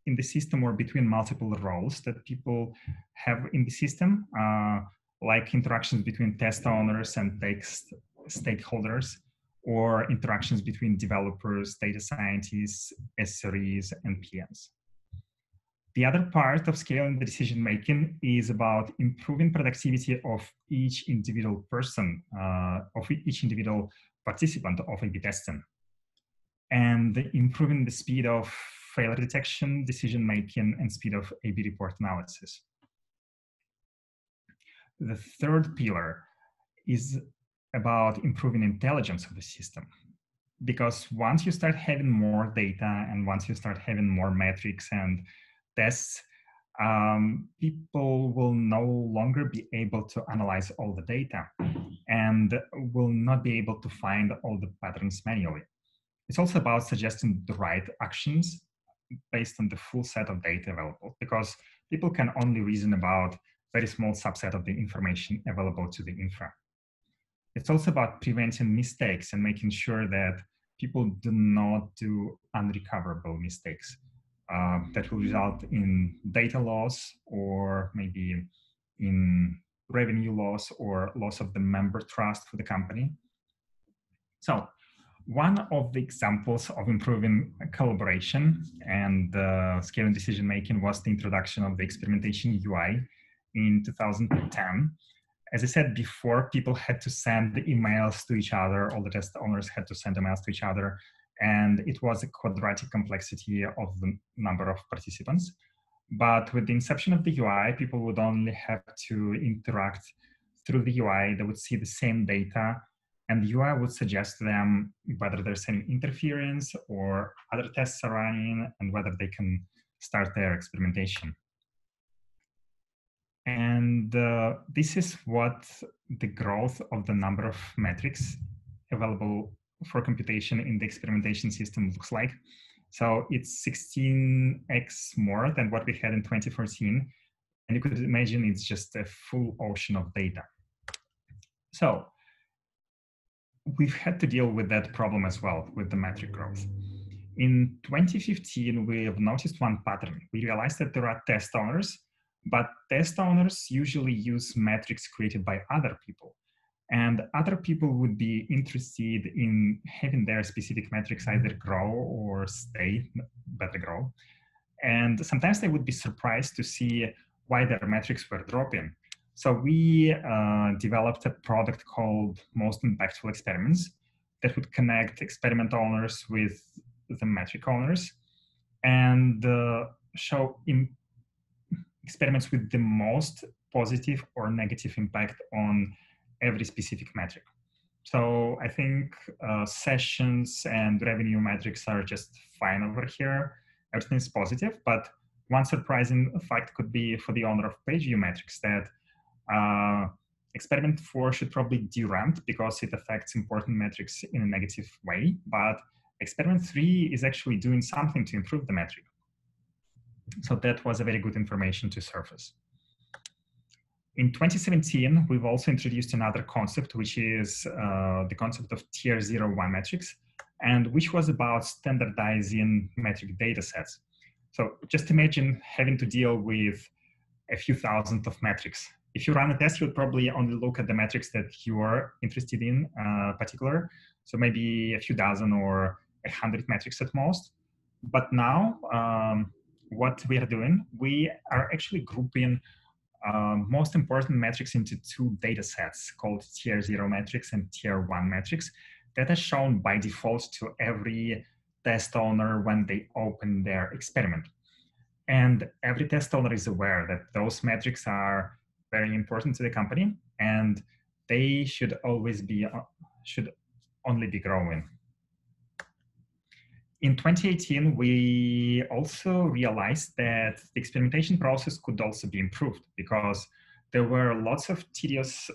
in the system or between multiple roles that people have in the system, like interactions between test owners and stakeholders, or interactions between developers, data scientists, SREs, and PMs. The other part of scaling the decision making is about improving productivity of each individual person, of each individual participant of A/B testing, and improving the speed of failure detection, decision making, and speed of A/B report analysis. The third pillar is about improving intelligence of the system. Because once you start having more data and once you start having more metrics and tests, people will no longer be able to analyze all the data and will not be able to find all the patterns manually. It's also about suggesting the right actions based on the full set of data available, because people can only reason about a very small subset of the information available to the infra. It's also about preventing mistakes and making sure that people do not do unrecoverable mistakes that will result in data loss or maybe in revenue loss or loss of the member trust for the company. So one of the examples of improving collaboration and scaling decision-making was the introduction of the experimentation UI in 2010. As I said before, people had to send emails to each other, all the test owners had to send emails to each other, and it was a quadratic complexity of the number of participants. But with the inception of the UI, people would only have to interact through the UI. They would see the same data, and the UI would suggest to them whether there's any interference or other tests are running and whether they can start their experimentation. And this is what the growth of the number of metrics available for computation in the experimentation system looks like. So it's 16x more than what we had in 2014. And you could imagine it's just a full ocean of data. So we've had to deal with that problem as well with the metric growth. In 2015, we have noticed one pattern. We realized that there are test owners, but test owners usually use metrics created by other people. And other people would be interested in having their specific metrics either grow or stay, better grow. And sometimes they would be surprised to see why their metrics were dropping. So we developed a product called Most Impactful Experiments that would connect experiment owners with the metric owners and show experiments with the most positive or negative impact on every specific metric. So I think sessions and revenue metrics are just fine over here. Everything is positive, but one surprising fact could be for the owner of page view metrics that experiment 4 should probably deramp because it affects important metrics in a negative way, but experiment 3 is actually doing something to improve the metric. So that was a very good information to surface. In 2017, we've also introduced another concept, which is the concept of tier 0-1 metrics, and which was about standardizing metric data sets. So just imagine having to deal with a few thousand of metrics. If you run a test, you'll probably only look at the metrics that you are interested in particular. So maybe a few dozen or 100 metrics at most. But now, what we are doing, we are actually grouping most important metrics into two data sets called tier 0 metrics and tier 1 metrics that are shown by default to every test owner when they open their experiment. And every test owner is aware that those metrics are very important to the company and they should always be, should only be growing. In 2018, we also realized that the experimentation process could also be improved because there were lots of tedious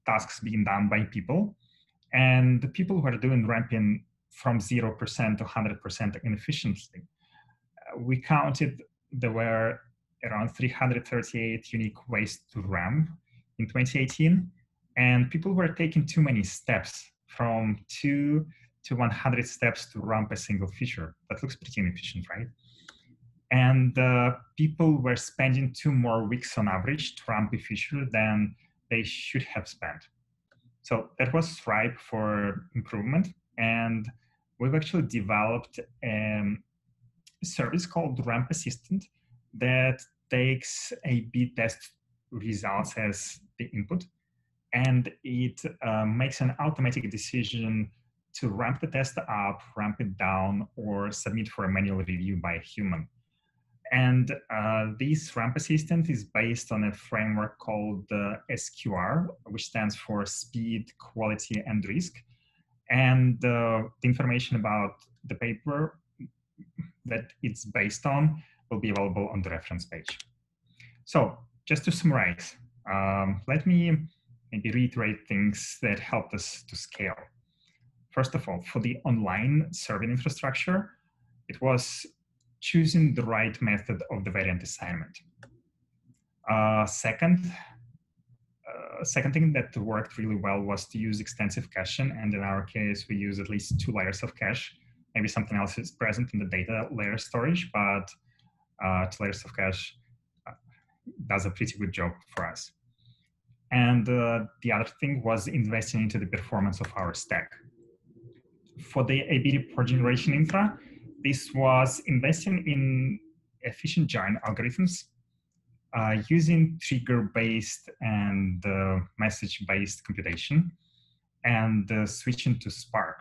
tasks being done by people, and the people who are doing ramping from 0% to 100% inefficiently. We counted there were around 338 unique ways to ramp in 2018, and people were taking too many steps, from 2 to 100 steps to ramp a single feature. That looks pretty inefficient, right? And people were spending 2 more weeks on average to ramp a feature than they should have spent. So that was ripe for improvement. And we've actually developed a service called Ramp Assistant that takes A/B test results as the input, and it makes an automatic decision to ramp the test up, ramp it down, or submit for a manual review by a human. And this ramp assistant is based on a framework called SQR, which stands for Speed, Quality, and Risk. And the information about the paper that it's based on will be available on the reference page. So just to summarize, let me maybe reiterate things that helped us to scale. First of all, for the online serving infrastructure, it was choosing the right method of the variant assignment. Second thing that worked really well was to use extensive caching, and in our case, we use at least 2 layers of cache. Maybe something else is present in the data layer storage, but 2 layers of cache does a pretty good job for us. And the other thing was investing into the performance of our stack. For the A/B report generation infra, this was investing in efficient join algorithms using trigger-based and message-based computation, and switching to Spark.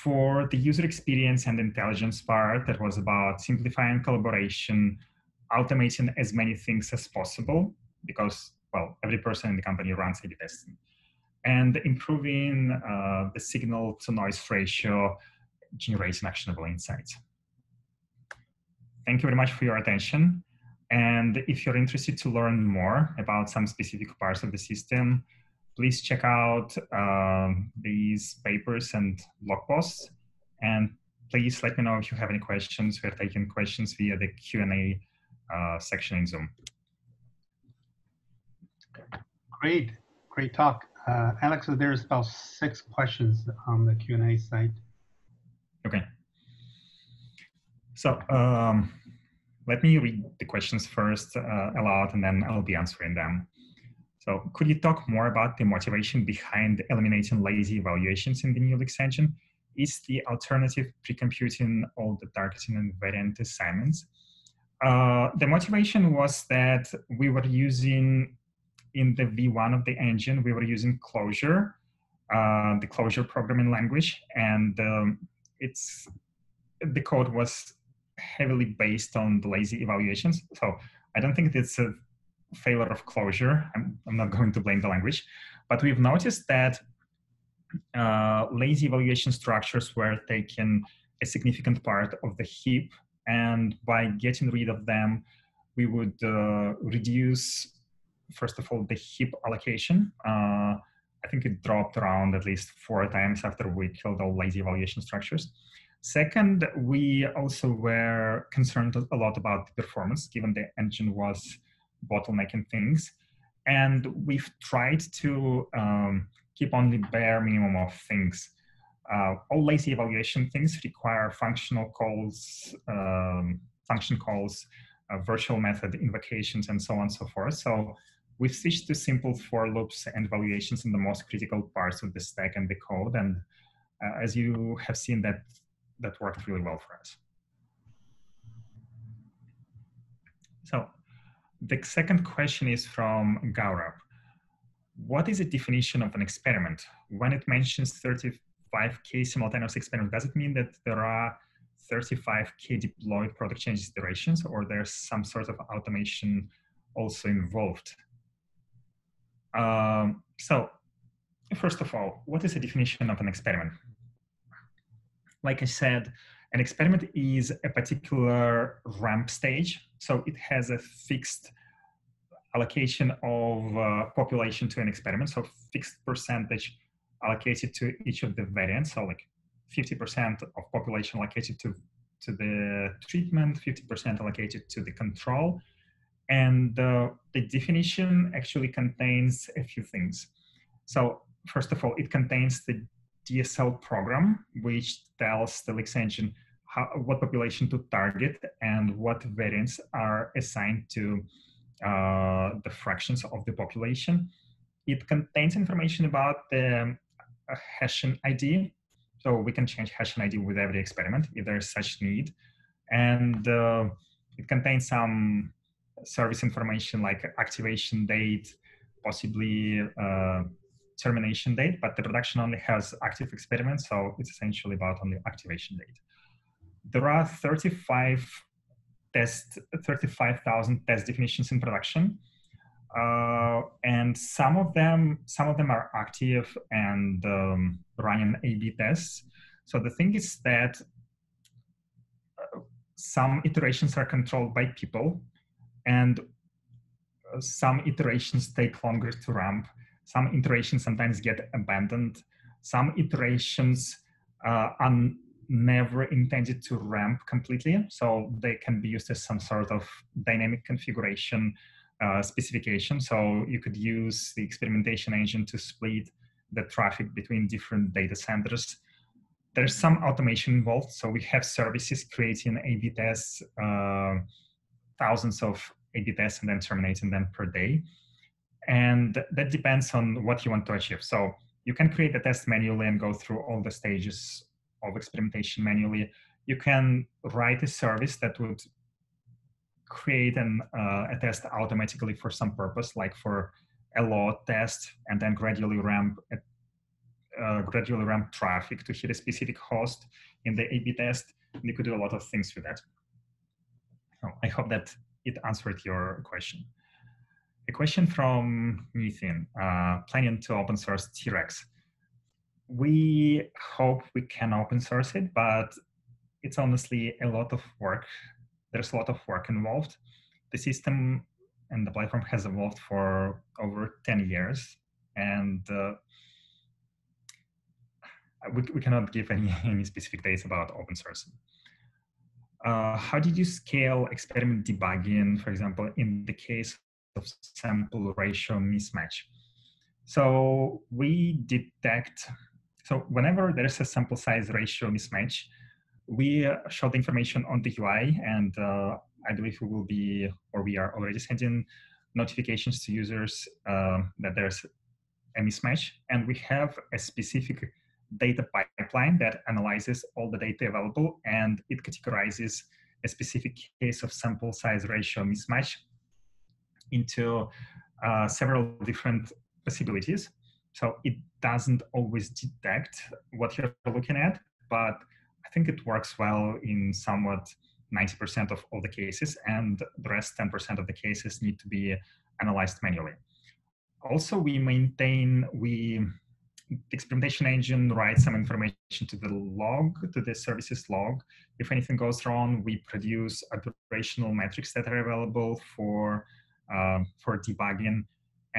For the user experience and intelligence part, that was about simplifying collaboration, automating as many things as possible, because, well, every person in the company runs A/B testing, and improving the signal-to-noise ratio, generating actionable insights. Thank you very much for your attention. And if you're interested to learn more about some specific parts of the system, please check out these papers and blog posts. And please let me know if you have any questions. We're taking questions via the Q&A section in Zoom. Great talk. Alex, there's about 6 questions on the Q&A site. Okay. So let me read the questions first aloud, and then I'll be answering them. So could you talk more about the motivation behind eliminating lazy evaluations in the new extension? Is the alternative pre-computing all the targeting and variant assignments? The motivation was that we were using, in the V1 of the engine, we were using Clojure, the Clojure programming language, and the code was heavily based on the lazy evaluations. So I don't think it's a failure of Clojure. I'm not going to blame the language, but we've noticed that lazy evaluation structures were taking a significant part of the heap, and by getting rid of them, we would reduce first of all, the heap allocation. I think it dropped around at least 4 times after we killed all lazy evaluation structures. Second, we also were concerned a lot about the performance, given the engine was bottlenecking things. And we've tried to keep only bare minimum of things. All lazy evaluation things require functional calls, function calls, virtual method invocations, and so on and so forth. So we've switched to simple for loops and evaluations in the most critical parts of the stack and the code. And as you have seen, that worked really well for us. So the second question is from Gaurav. What is the definition of an experiment? When it mentions 35K simultaneous experiment, does it mean that there are 35K deployed product changes iterations, or there's some sort of automation also involved? So first of all, what is the definition of an experiment? Like I said, an experiment is a particular ramp stage. So it has a fixed allocation of population to an experiment. So fixed percentage allocated to each of the variants. So like 50% of population allocated to the treatment, 50% allocated to the control. And the definition actually contains a few things. So first of all, it contains the DSL program, which tells the Lix engine what population to target and what variants are assigned to the fractions of the population. It contains information about the hashing ID. So we can change hashing ID with every experiment if there is such need. And it contains some service information like activation date, possibly termination date, but the production only has active experiments, so it's essentially about only activation date. There are 35,000 test definitions in production, and some of them are active and running A/B tests. So the thing is that some iterations are controlled by people, and some iterations take longer to ramp. Some iterations sometimes get abandoned. Some iterations are never intended to ramp completely. So they can be used as some sort of dynamic configuration specification. So you could use the experimentation engine to split the traffic between different data centers. There's some automation involved. So we have services creating A/B tests, thousands of A/B tests, and then terminating them per day. And that depends on what you want to achieve. So you can create a test manually and go through all the stages of experimentation manually. You can write a service that would create a test automatically for some purpose, like for a load test, and then gradually ramp traffic to hit a specific host in the A/B test. And you could do a lot of things with that. So I hope that it answered your question. A question from Nathan, planning to open source T-Rex. We hope we can open source it, but it's honestly a lot of work. There's a lot of work involved. The system and the platform has evolved for over 10 years, and we cannot give any specific dates about open sourcing. How did you scale experiment debugging, for example, in the case of sample ratio mismatch? So we detect, so whenever there is a sample size ratio mismatch, we show the information on the UI, and I believe we will be, or we are already sending notifications to users that there's a mismatch, and we have a specific data pipeline that analyzes all the data available, and it categorizes a specific case of sample size ratio mismatch into several different possibilities. So it doesn't always detect what you're looking at, but I think it works well in somewhat 90% of all the cases, and the rest 10% of the cases need to be analyzed manually. Also, the experimentation engine writes some information to the log, to the services log. If anything goes wrong, we produce operational metrics that are available for debugging.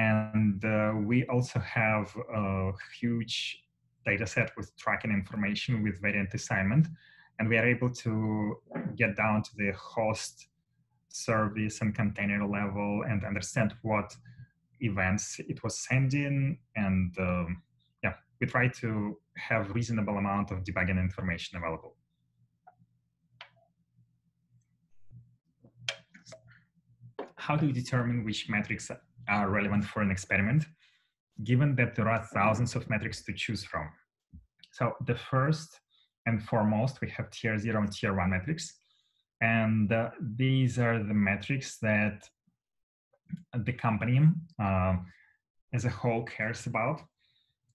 And we also have a huge data set with tracking information with variant assignment. And we are able to get down to the host service and container level and understand what events it was sending. And yeah, we try to have reasonable amount of debugging information available. How do you determine which metrics are relevant for an experiment, given that there are thousands of metrics to choose from? So the first and foremost, we have tier 0 and tier 1 metrics. And these are the metrics that the company as a whole cares about.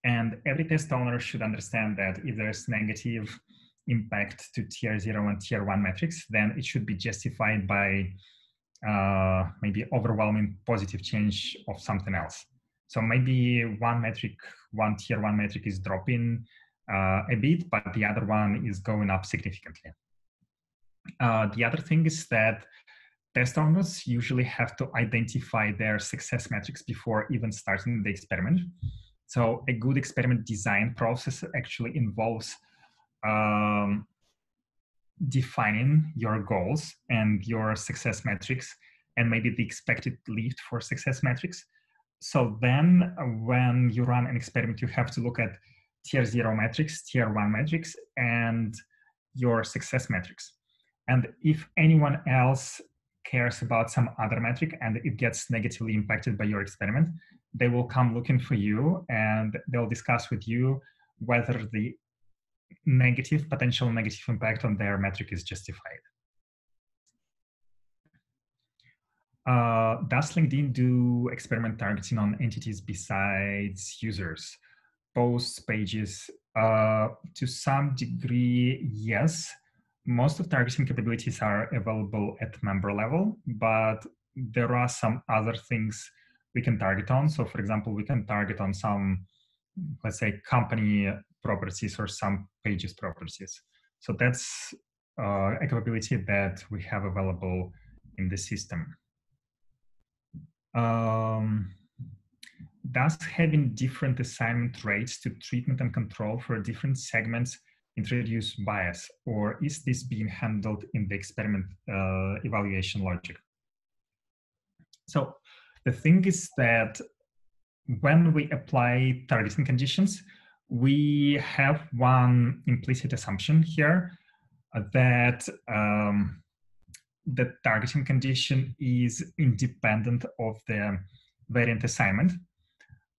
And every test owner should understand that if there's negative impact to tier 0 and tier 1 metrics, then it should be justified by maybe overwhelming positive change of something else. So maybe one tier 1 metric is dropping a bit, but the other one is going up significantly. The other thing is that test owners usually have to identify their success metrics before even starting the experiment. So a good experiment design process actually involves defining your goals and your success metrics and maybe the expected lift for success metrics. So then when you run an experiment, you have to look at tier 0 metrics, tier 1 metrics, and your success metrics. And if anyone else cares about some other metric and it gets negatively impacted by your experiment, they will come looking for you and they'll discuss with you whether the potential negative impact on their metric is justified. Does LinkedIn do experiment targeting on entities besides users? Posts, pages? To some degree, yes. Most of targeting capabilities are available at member level, but there are some other things we can target on. So for example, we can target on some, let's say, company properties or some pages properties. So that's a capability that we have available in the system. Does having different assignment rates to treatment and control for different segments introduce bias, or is this being handled in the experiment evaluation logic? So the thing is that when we apply targeting conditions, we have one implicit assumption here that the targeting condition is independent of the variant assignment.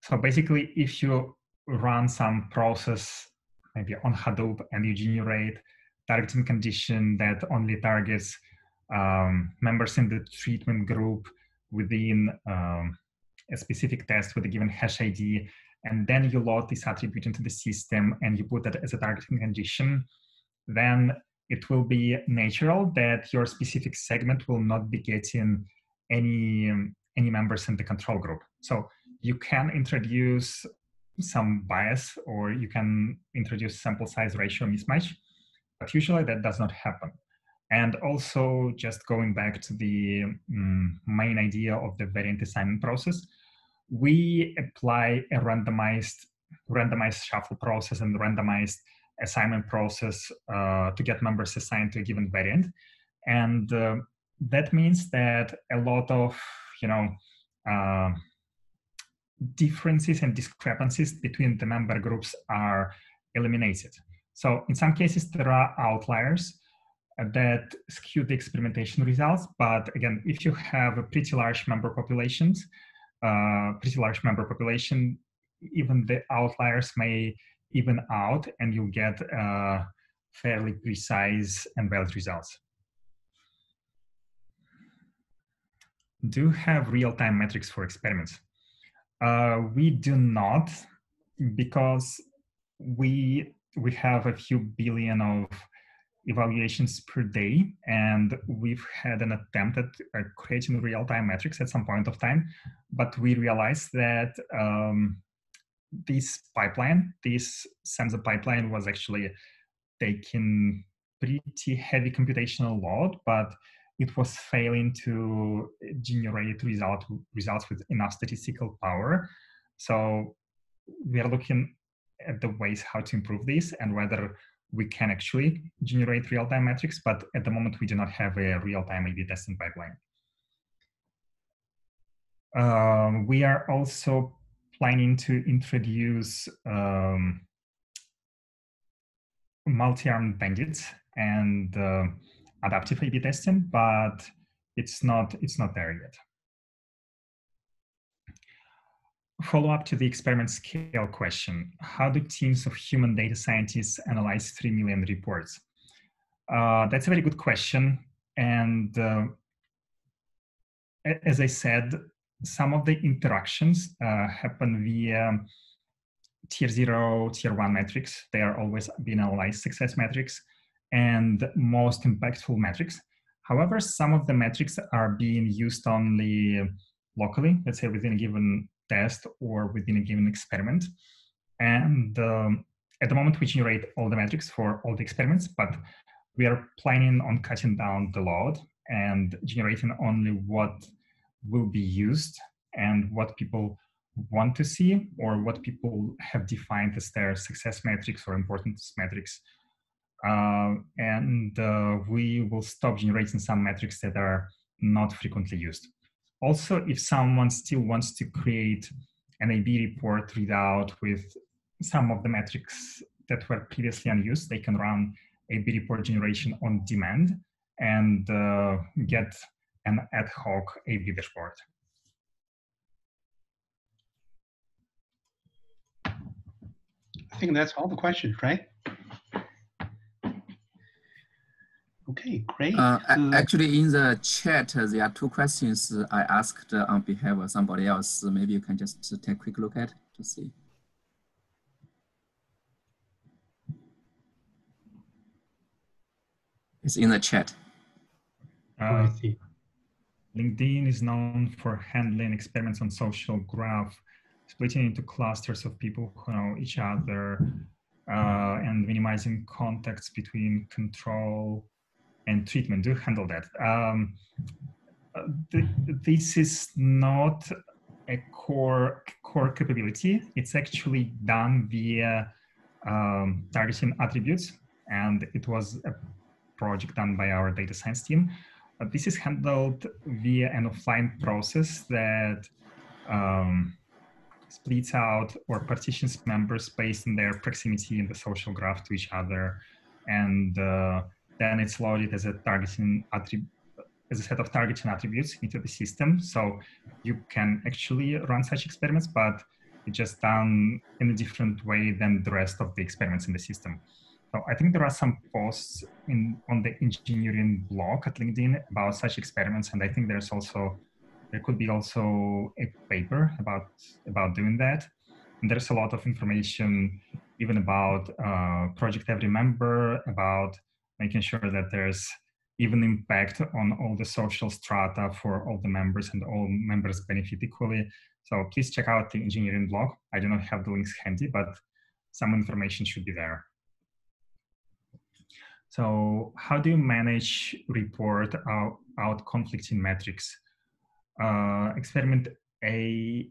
So basically, if you run some process maybe on Hadoop and you generate targeting condition that only targets members in the treatment group within a specific test with a given hash ID, and then you load this attribute into the system and you put that as a targeting condition, then it will be natural that your specific segment will not be getting any members in the control group. So you can introduce some bias or you can introduce sample size ratio mismatch, but usually that does not happen. And also, just going back to the main idea of the variant assignment process, we apply a randomized shuffle process and randomized assignment process to get members assigned to a given variant. And that means that a lot of differences and discrepancies between the member groups are eliminated. So in some cases, there are outliers that skew the experimentation results. But again, if you have a pretty large member population, even the outliers may even out and you get fairly precise and valid results. Do you have real-time metrics for experiments? We do not, because we have a few billion of evaluations per day, and we've had an attempt at creating real-time metrics at some point of time, but we realized that this Senza pipeline was actually taking pretty heavy computational load, but it was failing to generate results with enough statistical power. So we are looking at the ways how to improve this and whether we can actually generate real-time metrics, but at the moment we do not have a real-time A/B testing pipeline. We are also planning to introduce multi-armed bandits and adaptive A/B testing, but it's not there yet. Follow up to the experiment scale question. How do teams of human data scientists analyze 3 million reports? That's a very good question. And as I said, some of the interactions happen via tier 0, tier 1 metrics. They are always being analyzed success metrics and most impactful metrics. However, some of the metrics are being used only locally, let's say within a given test or within a given experiment. And at the moment, we generate all the metrics for all the experiments, but we are planning on cutting down the load and generating only what will be used and what people want to see or what people have defined as their success metrics or importance metrics. We will stop generating some metrics that are not frequently used. Also, if someone still wants to create an A/B report readout with some of the metrics that were previously unused, they can run A/B report generation on demand and get an ad hoc A/B dashboard. I think that's all the questions, right? Okay, great. Actually, in the chat, there are 2 questions I asked on behalf of somebody else. Maybe you can just take a quick look at to see. It's in the chat. I see. LinkedIn is known for handling experiments on social graph, splitting into clusters of people who know each other, and minimizing contacts between control and treatment. Do handle that. This is not a core capability. It's actually done via targeting attributes, and it was a project done by our data science team. This is handled via an offline process that splits out or partitions members based on their proximity in the social graph to each other, and then it's loaded as a set of targeting attributes into the system. So you can actually run such experiments, but it's just done in a different way than the rest of the experiments in the system. So I think there are some posts on the engineering blog at LinkedIn about such experiments, and I think there could be also a paper about doing that. And there's a lot of information even about project every member, about making sure that there's even impact on all the social strata for all the members and all members benefit equally. So please check out the engineering blog. I do not have the links handy, but some information should be there. So how do you manage report out conflicting metrics? Experiments A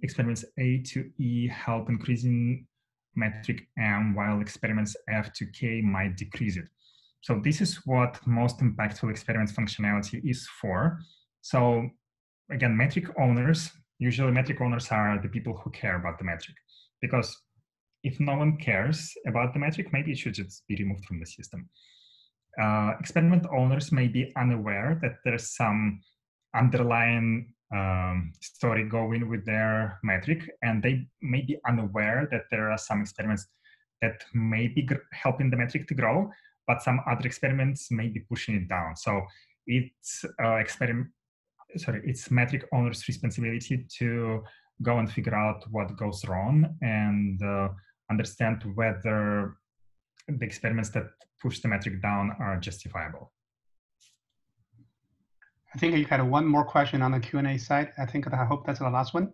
to E help increasing metric M, while experiments F to K might decrease it. So this is what most impactful experiments functionality is for. So again, usually metric owners are the people who care about the metric, because if no one cares about the metric, maybe it should just be removed from the system. Experiment owners may be unaware that there's some underlying story going with their metric, and they may be unaware that there are some experiments that may be helping the metric to grow, but some other experiments may be pushing it down. So it's it's metric owners' responsibility to go and figure out what goes wrong and understand whether the experiments that push the metric down are justifiable. I think you had one more question on the Q&A side. I hope that's the last one.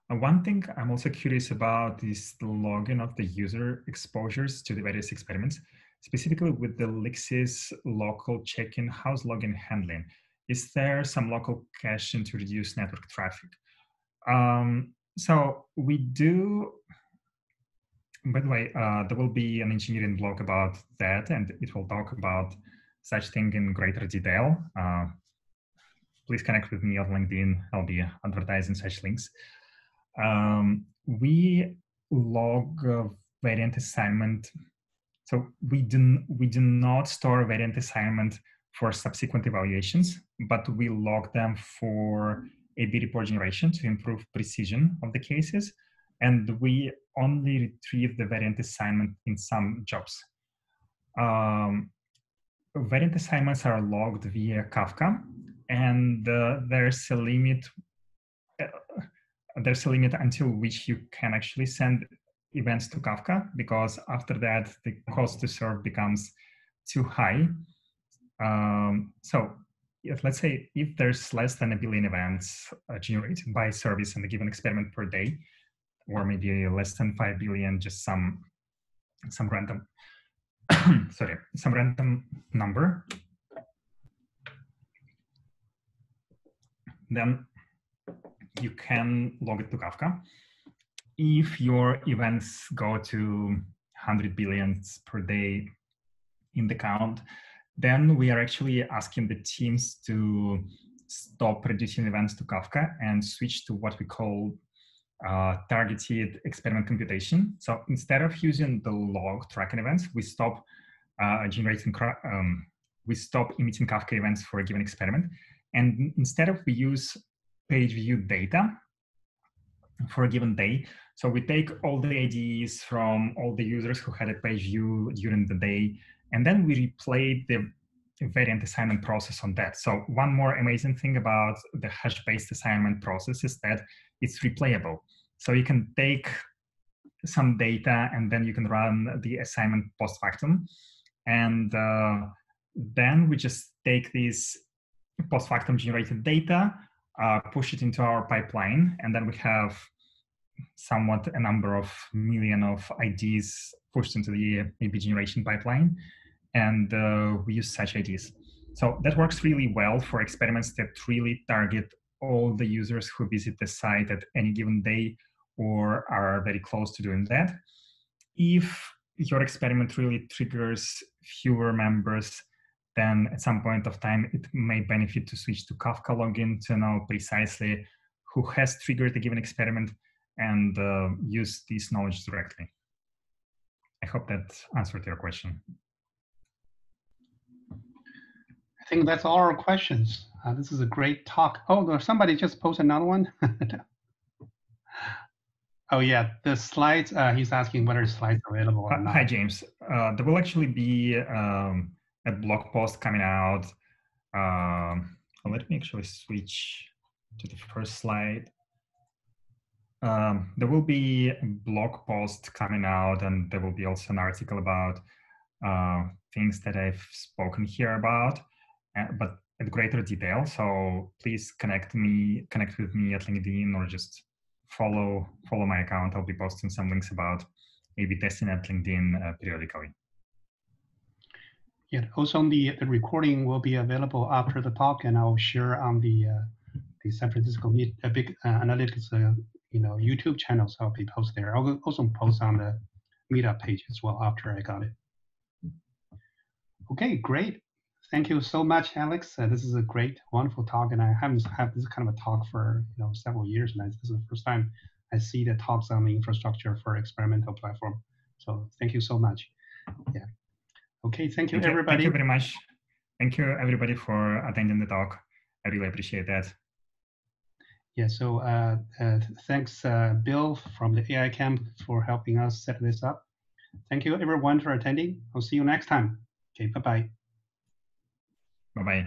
One thing I'm also curious about is the logging of the user exposures to the various experiments. specifically with the Lixis local check-in house login handling. Is there some local caching to reduce network traffic? So we do, by the way, there will be an engineering blog about that, and it will talk about such thing in greater detail. Please connect with me on LinkedIn. I'll be advertising such links. We log variant assignment. So we do not store variant assignment for subsequent evaluations, but we log them for A/B report generation to improve precision of the cases. And we only retrieve the variant assignment in some jobs. Variant assignments are logged via Kafka, and there's a limit. There's a limit until which you can actually send events to Kafka, because after that the cost to serve becomes too high. So let's say if there's less than 1 billion events generated by service in a given experiment per day, or maybe less than 5 billion, just some random sorry, some random number, then you can log it to Kafka. If your events go to 100 billions per day in the count, then we are actually asking the teams to stop reducing events to Kafka and switch to what we call targeted experiment computation. So instead of using the log tracking events, we stop we stop emitting Kafka events for a given experiment. And instead of we use page view data for a given day. So we take all the IDs from all the users who had a page view during the day, and then we replay the variant assignment process on that. So one more amazing thing about the hash-based assignment process is that it's replayable. So you can take some data and then you can run the assignment post factum. And then we just take this post factum generated data, push it into our pipeline, and then we have somewhat a number of million of IDs pushed into the A/B generation pipeline, and we use such IDs. So that works really well for experiments that really target all the users who visit the site at any given day or are very close to doing that. If your experiment really triggers fewer members, then at some point of time, it may benefit to switch to Kafka login to know precisely who has triggered a given experiment and use this knowledge directly. I hope that answered your question. I think that's all our questions. This is a great talk. Oh, somebody just posted another one. Oh yeah, the slides, he's asking whether slides are available or not. Hi, James. There will actually be a blog post coming out. Let me actually switch to the first slide. There will be a blog post coming out, and there will be also an article about things that I've spoken here about, but at greater detail. So please connect with me at LinkedIn, or just follow my account. I'll be posting some links about A/B testing at LinkedIn periodically. Yeah, also the recording will be available after the talk, and I'll share on the San Francisco Big Analytics YouTube channel, so I'll be posted there. I'll also post on the meetup page as well after I got it. Okay, great. Thank you so much, Alex. This is a great, wonderful talk, and I haven't had this kind of a talk for several years, and this is the first time I see the talks on the infrastructure for experimental platform. So thank you so much. Yeah. Okay, thank you, everybody. Thank you very much. Thank you, everybody, for attending the talk. I really appreciate that. Yeah, so thanks, Bill from the AI Camp for helping us set this up. Thank you, everyone, for attending. I'll see you next time. Okay, bye-bye. Bye-bye.